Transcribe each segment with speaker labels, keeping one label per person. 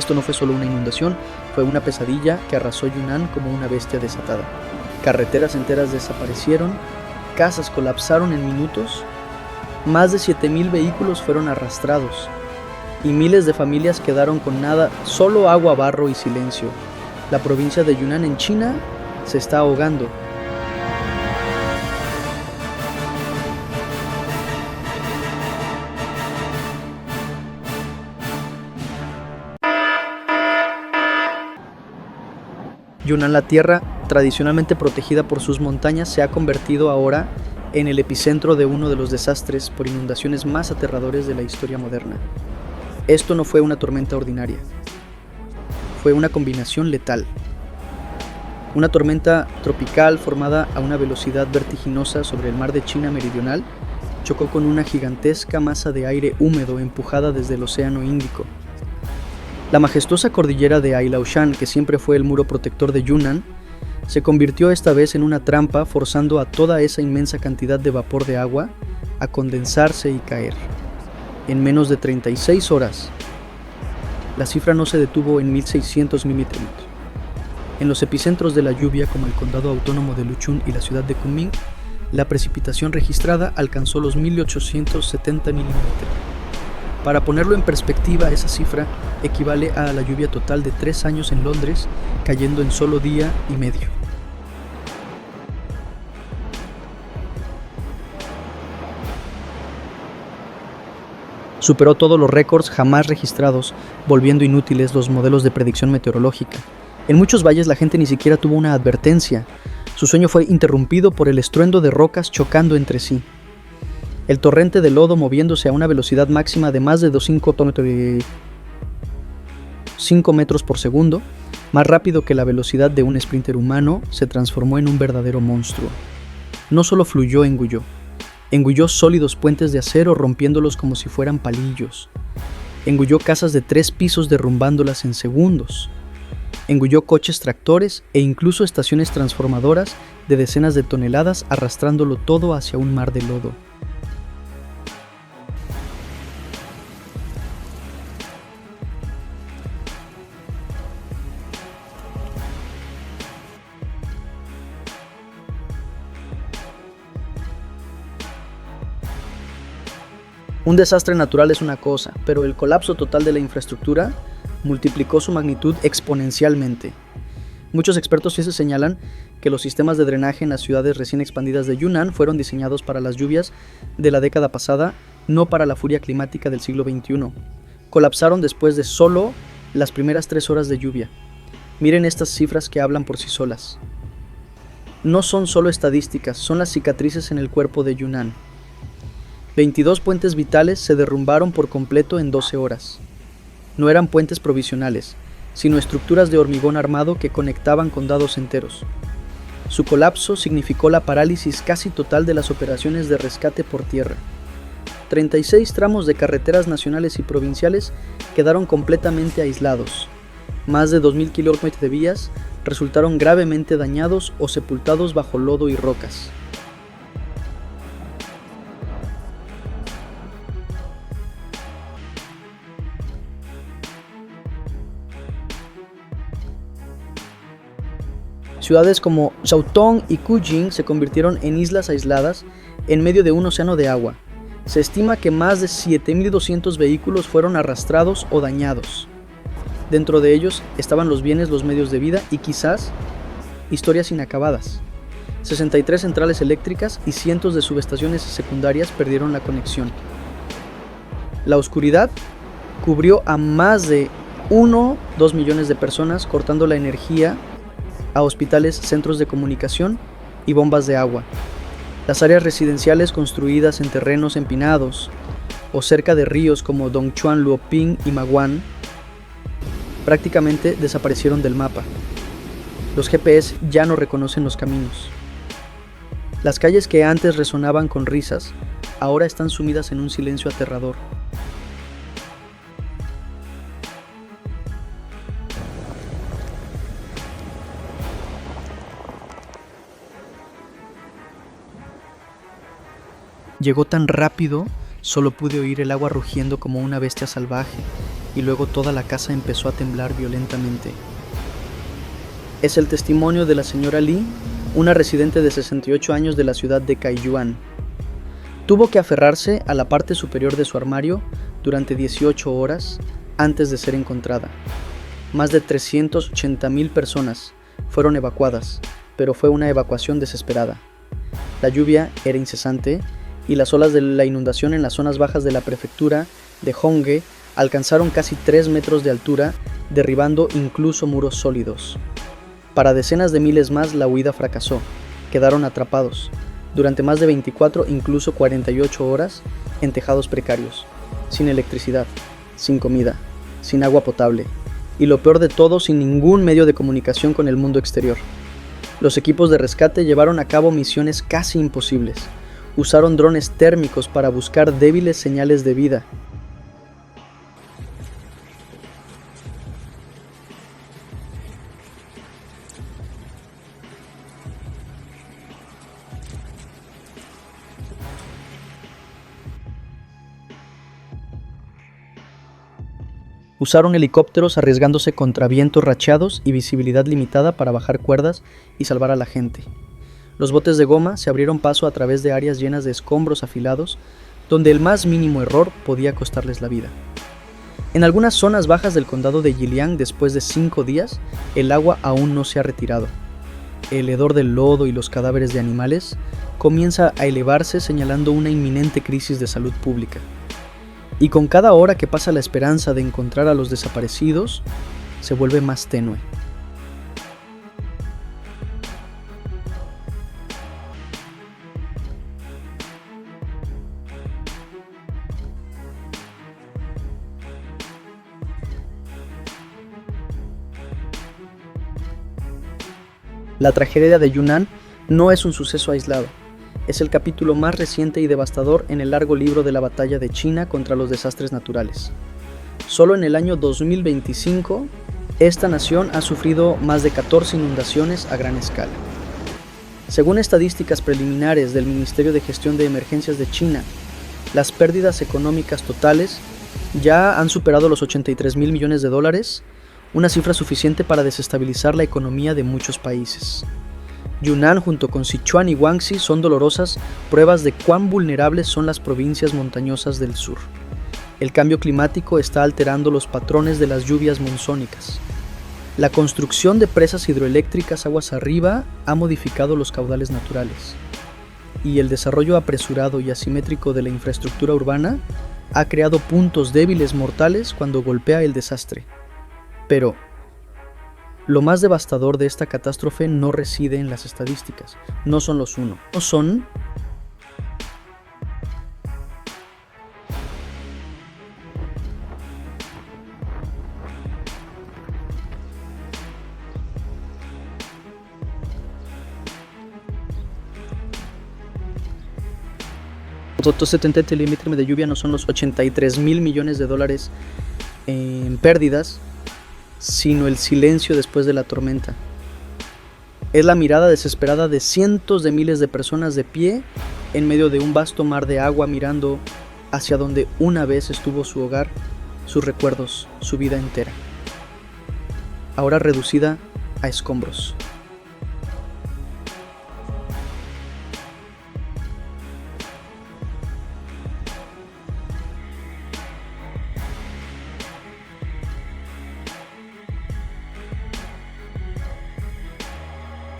Speaker 1: Esto no fue solo una inundación, fue una pesadilla que arrasó Yunnan como una bestia desatada. Carreteras enteras desaparecieron, casas colapsaron en minutos, más de 7,000 vehículos fueron arrastrados y miles de familias quedaron con nada, solo agua, barro y silencio. La provincia de Yunnan en China se está ahogando. Yunnan, la tierra tradicionalmente protegida por sus montañas, se ha convertido ahora en el epicentro de uno de los desastres por inundaciones más aterradores de la historia moderna. Esto no fue una tormenta ordinaria, fue una combinación letal. Una tormenta tropical formada a una velocidad vertiginosa sobre el mar de China meridional chocó con una gigantesca masa de aire húmedo empujada desde el Océano Índico. La majestuosa cordillera de Ailaoshan, que siempre fue el muro protector de Yunnan, se convirtió esta vez en una trampa, forzando a toda esa inmensa cantidad de vapor de agua a condensarse y caer. En menos de 36 horas, la cifra no se detuvo en 1,600 milímetros. En los epicentros de la lluvia, como el condado autónomo de Luchun y la ciudad de Kunming, la precipitación registrada alcanzó los 1,870 milímetros. Para ponerlo en perspectiva, esa cifra equivale a la lluvia total de 3 años en Londres, cayendo en solo día y medio. Superó todos los récords jamás registrados, volviendo inútiles los modelos de predicción meteorológica. En muchos valles la gente ni siquiera tuvo una advertencia. Su sueño fue interrumpido por el estruendo de rocas chocando entre sí. El torrente de lodo moviéndose a una velocidad máxima de más de 5 metros por segundo, más rápido que la velocidad de un sprinter humano, se transformó en un verdadero monstruo. No solo fluyó, engulló sólidos puentes de acero rompiéndolos como si fueran palillos. Engulló casas de 3 pisos derrumbándolas en segundos. Engulló coches tractores e incluso estaciones transformadoras de decenas de toneladas, arrastrándolo todo hacia un mar de lodo. Un desastre natural es una cosa, pero el colapso total de la infraestructura multiplicó su magnitud exponencialmente. Muchos expertos señalan que los sistemas de drenaje en las ciudades recién expandidas de Yunnan fueron diseñados para las lluvias de la década pasada, no para la furia climática del siglo XXI. Colapsaron después de solo las primeras 3 horas de lluvia. Miren estas cifras que hablan por sí solas. No son solo estadísticas, son las cicatrices en el cuerpo de Yunnan. 22 puentes vitales se derrumbaron por completo en 12 horas. No eran puentes provisionales, sino estructuras de hormigón armado que conectaban condados enteros. Su colapso significó la parálisis casi total de las operaciones de rescate por tierra. 36 tramos de carreteras nacionales y provinciales quedaron completamente aislados. Más de 2,000 kilómetros de vías resultaron gravemente dañados o sepultados bajo lodo y rocas. Ciudades como Shaotong y Kujing se convirtieron en islas aisladas en medio de un océano de agua. Se estima que más de 7,200 vehículos fueron arrastrados o dañados. Dentro de ellos estaban los bienes, los medios de vida y quizás historias inacabadas. 63 centrales eléctricas y cientos de subestaciones secundarias perdieron la conexión. La oscuridad cubrió a más de 1,2 millones de personas, cortando la energía a hospitales, centros de comunicación y bombas de agua. Las áreas residenciales construidas en terrenos empinados o cerca de ríos como Dongchuan, Luoping y Maguan prácticamente desaparecieron del mapa. Los GPS ya no reconocen los caminos. Las calles que antes resonaban con risas ahora están sumidas en un silencio aterrador. Llegó tan rápido, solo pude oír el agua rugiendo como una bestia salvaje. y luego toda la casa empezó a temblar violentamente. Es el testimonio de la señora Lee, una residente de 68 años de la ciudad de Kaiyuan. Tuvo que aferrarse a la parte superior de su armario durante 18 horas antes de ser encontrada. Más de 380,000 personas fueron evacuadas, pero fue una evacuación desesperada. La lluvia era incesante y las olas de la inundación en las zonas bajas de la prefectura de Honghe alcanzaron casi 3 metros de altura, derribando incluso muros sólidos. Para decenas de miles más la huida fracasó, quedaron atrapados durante más de 24, incluso 48 horas en tejados precarios, sin electricidad, sin comida, sin agua potable y lo peor de todo, sin ningún medio de comunicación con el mundo exterior. Los equipos de rescate llevaron a cabo misiones casi imposibles. Usaron drones térmicos para buscar débiles señales de vida. Usaron helicópteros arriesgándose contra vientos racheados y visibilidad limitada para bajar cuerdas y salvar a la gente. Los botes de goma se abrieron paso a través de áreas llenas de escombros afilados, donde el más mínimo error podía costarles la vida. En algunas zonas bajas del condado de Yiliang, después de 5 días, el agua aún no se ha retirado. El hedor del lodo y los cadáveres de animales comienza a elevarse, señalando una inminente crisis de salud pública. Y con cada hora que pasa la esperanza de encontrar a los desaparecidos se vuelve más tenue. La tragedia de Yunnan no es un suceso aislado. Es el capítulo más reciente y devastador en el largo libro de la batalla de China contra los desastres naturales. Solo en el año 2025, esta nación ha sufrido más de 14 inundaciones a gran escala. Según estadísticas preliminares del Ministerio de Gestión de Emergencias de China, las pérdidas económicas totales ya han superado los 83,000 millones de dólares, una cifra suficiente para desestabilizar la economía de muchos países. Yunnan junto con Sichuan y Guangxi son dolorosas pruebas de cuán vulnerables son las provincias montañosas del sur. El cambio climático está alterando los patrones de las lluvias monzónicas. La construcción de presas hidroeléctricas aguas arriba ha modificado los caudales naturales. Y el desarrollo apresurado y asimétrico de la infraestructura urbana ha creado puntos débiles mortales cuando golpea el desastre. Pero lo más devastador de esta catástrofe no reside en las estadísticas. No son los uno. No son los otros 70 milímetros de lluvia, no son los 83,000 millones de dólares en pérdidas, sino el silencio después de la tormenta. Es la mirada desesperada de cientos de miles de personas de pie en medio de un vasto mar de agua, mirando hacia donde una vez estuvo su hogar, sus recuerdos, su vida entera, ahora reducida a escombros.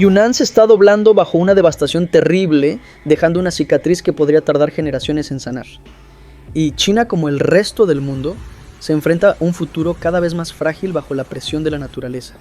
Speaker 1: Yunnan se está doblando bajo una devastación terrible, dejando una cicatriz que podría tardar generaciones en sanar. Y China, como el resto del mundo, se enfrenta a un futuro cada vez más frágil bajo la presión de la naturaleza.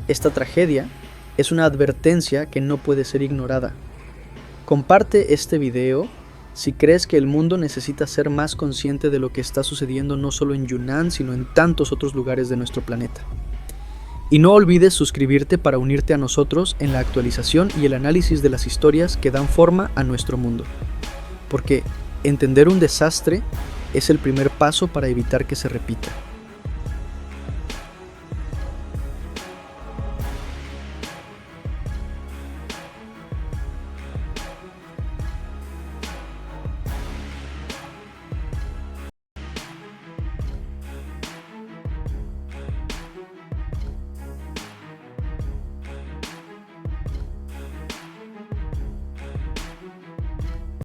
Speaker 1: Esta tragedia es una advertencia que no puede ser ignorada. Comparte este video si crees que el mundo necesita ser más consciente de lo que está sucediendo no solo en Yunnan, sino en tantos otros lugares de nuestro planeta. Y no olvides suscribirte para unirte a nosotros en la actualización y el análisis de las historias que dan forma a nuestro mundo. Porque entender un desastre es el primer paso para evitar que se repita.